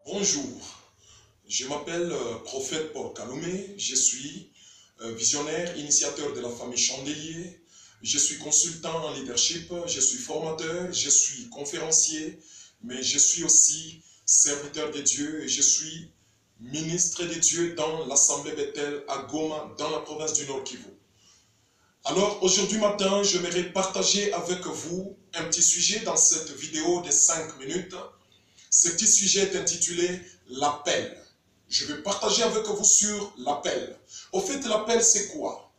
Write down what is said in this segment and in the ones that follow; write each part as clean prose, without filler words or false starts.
Bonjour, je m'appelle Prophète Paul Kaloumé, je suis visionnaire, initiateur de la famille Chandelier, je suis consultant en leadership, je suis formateur, je suis conférencier, mais je suis aussi serviteur de Dieu et je suis ministre de Dieu dans l'Assemblée Bethel à Goma, dans la province du Nord Kivu. Alors aujourd'hui matin, j'aimerais partager avec vous un petit sujet dans cette vidéo de 5 minutes. Ce petit sujet est intitulé « L'appel ». Je vais partager avec vous sur l'appel. Au fait, l'appel, c'est quoi?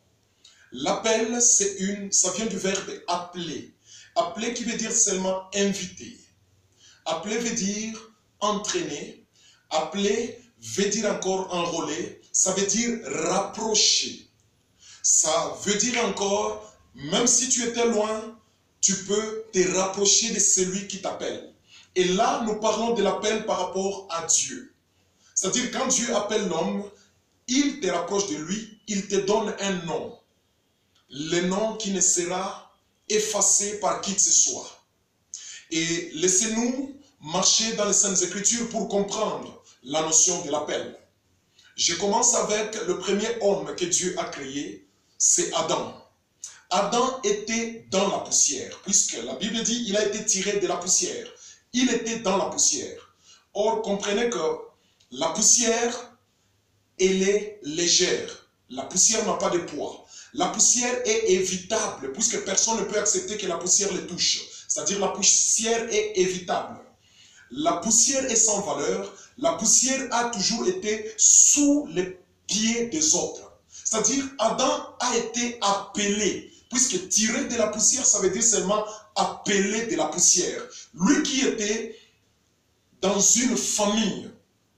L'appel, ça vient du verbe « appeler ». Appeler qui veut dire seulement « inviter ». Appeler veut dire « entraîner ». Appeler veut dire encore « enrôler ». Ça veut dire « rapprocher ». Ça veut dire encore « même si tu étais loin, tu peux te rapprocher de celui qui t'appelle ». Et là, nous parlons de l'appel par rapport à Dieu. C'est-à-dire, quand Dieu appelle l'homme, il te rapproche de lui, il te donne un nom. Le nom qui ne sera effacé par qui que ce soit. Et laissez-nous marcher dans les Saintes Écritures pour comprendre la notion de l'appel. Je commence avec le premier homme que Dieu a créé, c'est Adam. Adam était dans la poussière, puisque la Bible dit qu'il a été tiré de la poussière. Il était dans la poussière. Or, comprenez que la poussière, elle est légère. La poussière n'a pas de poids. La poussière est évitable, puisque personne ne peut accepter que la poussière le touche. C'est-à-dire la poussière est évitable. La poussière est sans valeur. La poussière a toujours été sous les pieds des autres. C'est-à-dire, Adam a été appelé. Puisque tirer de la poussière, ça veut dire seulement appeler de la poussière. Lui qui était dans une famille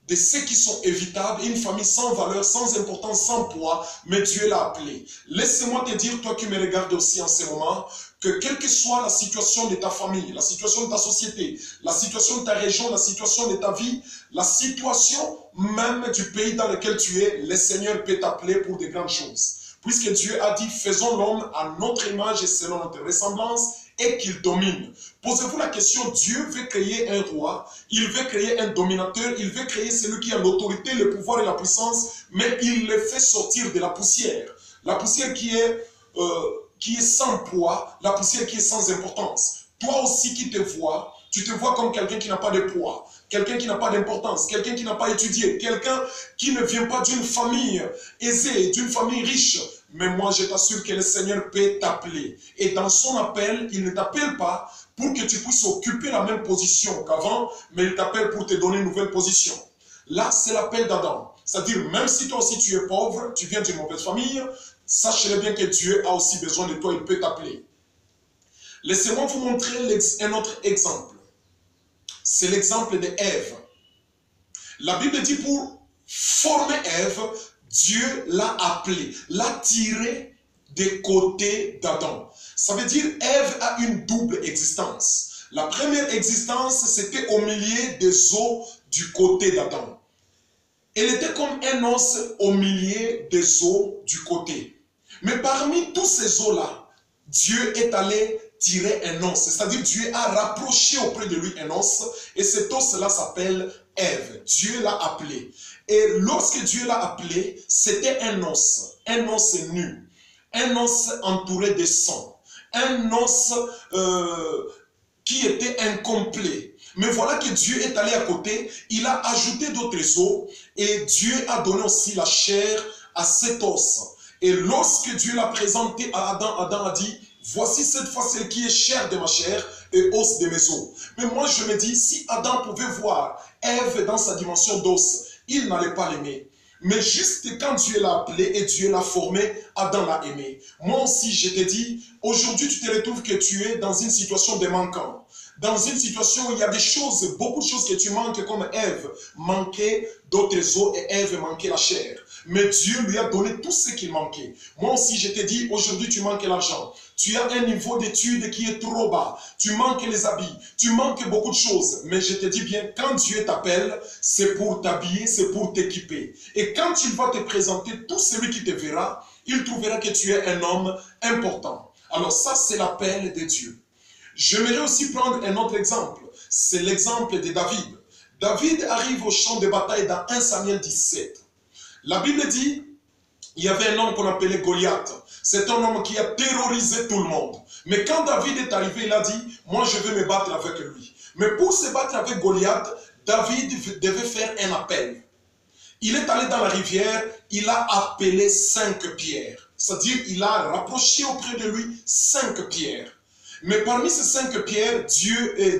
de ceux qui sont évitables, une famille sans valeur, sans importance, sans poids, mais Dieu l'a appelé. Laisse-moi te dire, toi qui me regardes aussi en ce moment, que quelle que soit la situation de ta famille, la situation de ta société, la situation de ta région, la situation de ta vie, la situation même du pays dans lequel tu es, le Seigneur peut t'appeler pour de grandes choses. Puisque Dieu a dit, faisons l'homme à notre image et selon notre ressemblance, et qu'il domine. Posez-vous la question, Dieu veut créer un roi, il veut créer un dominateur, il veut créer celui qui a l'autorité, le pouvoir et la puissance, mais il le fait sortir de la poussière. La poussière qui est sans poids, la poussière qui est sans importance. Toi aussi qui te vois, tu te vois comme quelqu'un qui n'a pas de poids, quelqu'un qui n'a pas d'importance, quelqu'un qui n'a pas étudié, quelqu'un qui ne vient pas d'une famille aisée, d'une famille riche. Mais moi, je t'assure que le Seigneur peut t'appeler. Et dans son appel, il ne t'appelle pas pour que tu puisses occuper la même position qu'avant, mais il t'appelle pour te donner une nouvelle position. Là, c'est l'appel d'Adam. C'est-à-dire, même si toi aussi tu es pauvre, tu viens d'une mauvaise famille, sachez bien que Dieu a aussi besoin de toi, il peut t'appeler. Laissez-moi vous montrer un autre exemple. C'est l'exemple d'Ève. La Bible dit pour former Ève, Dieu l'a appelée, l'a tirée des côtés d'Adam. Ça veut dire Ève a une double existence. La première existence, c'était au milieu des os du côté d'Adam. Elle était comme un os au milieu des os du côté. Mais parmi tous ces os-là, Dieu est allé tirer un os. C'est-à-dire Dieu a rapproché auprès de lui un os. Et cet os-là s'appelle Ève. Dieu l'a appelé. Et lorsque Dieu l'a appelé, c'était un os nu. Un os entouré de sang. Un os qui était incomplet. Mais voilà que Dieu est allé à côté, il a ajouté d'autres os et Dieu a donné aussi la chair à cet os. Et lorsque Dieu l'a présenté à Adam, Adam a dit, voici cette fois celle qui est chair de ma chair et os de mes os. Mais moi je me dis, si Adam pouvait voir Ève dans sa dimension d'os, il n'allait pas l'aimer. Mais juste quand Dieu l'a appelé et Dieu l'a formé, Adam l'a aimé. Moi aussi je te dis, aujourd'hui tu te retrouves que tu es dans une situation de manquant. Dans une situation où il y a des choses, beaucoup de choses que tu manques, comme Ève manquait d'autres os et Ève manquait la chair. Mais Dieu lui a donné tout ce qu'il manquait. Moi aussi, je te dis, aujourd'hui, tu manques l'argent. Tu as un niveau d'études qui est trop bas. Tu manques les habits. Tu manques beaucoup de choses. Mais je te dis bien, quand Dieu t'appelle, c'est pour t'habiller, c'est pour t'équiper. Et quand il va te présenter, tout celui qui te verra, il trouvera que tu es un homme important. Alors ça, c'est l'appel de Dieu. J'aimerais aussi prendre un autre exemple. C'est l'exemple de David. David arrive au champ de bataille dans 1 Samuel 17. La Bible dit, il y avait un homme qu'on appelait Goliath. C'est un homme qui a terrorisé tout le monde. Mais quand David est arrivé, il a dit, moi je veux me battre avec lui. Mais pour se battre avec Goliath, David devait faire un appel. Il est allé dans la rivière, il a appelé 5 pierres. C'est-à-dire, il a rapproché auprès de lui 5 pierres. Mais parmi ces 5 pierres,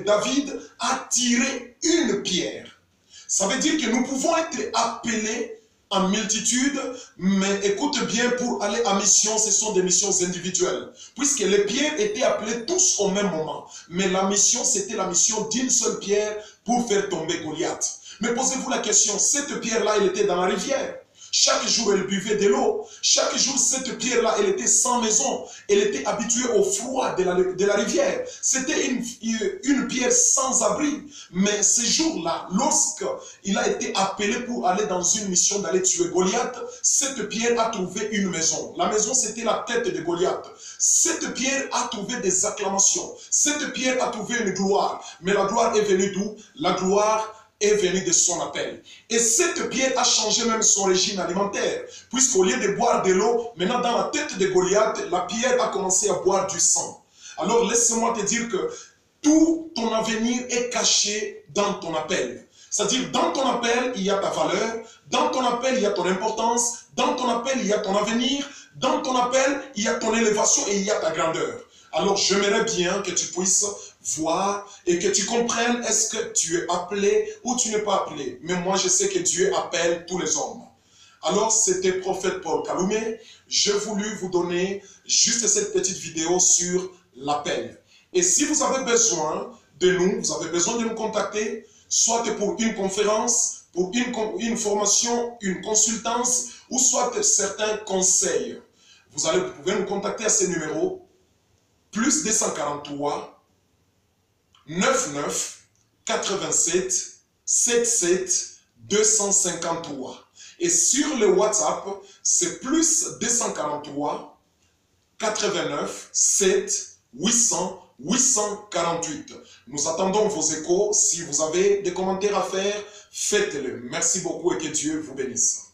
David a tiré une pierre. Ça veut dire que nous pouvons être appelés en multitude, mais écoute bien, pour aller en mission, ce sont des missions individuelles. Puisque les pierres étaient appelées tous au même moment. Mais la mission, c'était la mission d'une seule pierre pour faire tomber Goliath. Mais posez-vous la question, cette pierre-là, elle était dans la rivière. Chaque jour, elle buvait de l'eau. Chaque jour, cette pierre-là, elle était sans maison. Elle était habituée au froid de la rivière. C'était une pierre sans abri. Mais ce jour-là, lorsqu'il a été appelé pour aller dans une mission d'aller tuer Goliath, cette pierre a trouvé une maison. La maison, c'était la tête de Goliath. Cette pierre a trouvé des acclamations. Cette pierre a trouvé une gloire. Mais la gloire est venue d'où? La gloire est venu de son appel. Et cette pierre a changé même son régime alimentaire. Puisqu'au lieu de boire de l'eau, maintenant dans la tête de Goliath, la pierre a commencé à boire du sang. Alors laisse-moi te dire que tout ton avenir est caché dans ton appel. C'est-à-dire, dans ton appel, il y a ta valeur. Dans ton appel, il y a ton importance. Dans ton appel, il y a ton avenir. Dans ton appel, il y a ton élévation et il y a ta grandeur. Alors, j'aimerais bien que tu puisses voir et que tu comprennes est-ce que tu es appelé ou tu n'es pas appelé. Mais moi, je sais que Dieu appelle tous les hommes. Alors, c'était prophète Paul Kaloumé. J'ai voulu vous donner juste cette petite vidéo sur l'appel. Et si vous avez besoin de nous, vous avez besoin de nous contacter, soit pour une conférence, pour une formation, une consultance, ou soit certains conseils. Vous pouvez nous contacter à ces numéros, plus 243 99 87 77 253. Et sur le WhatsApp, c'est plus 243 89 7 800 848. Nous attendons vos échos. Si vous avez des commentaires à faire, faites-le. Merci beaucoup et que Dieu vous bénisse.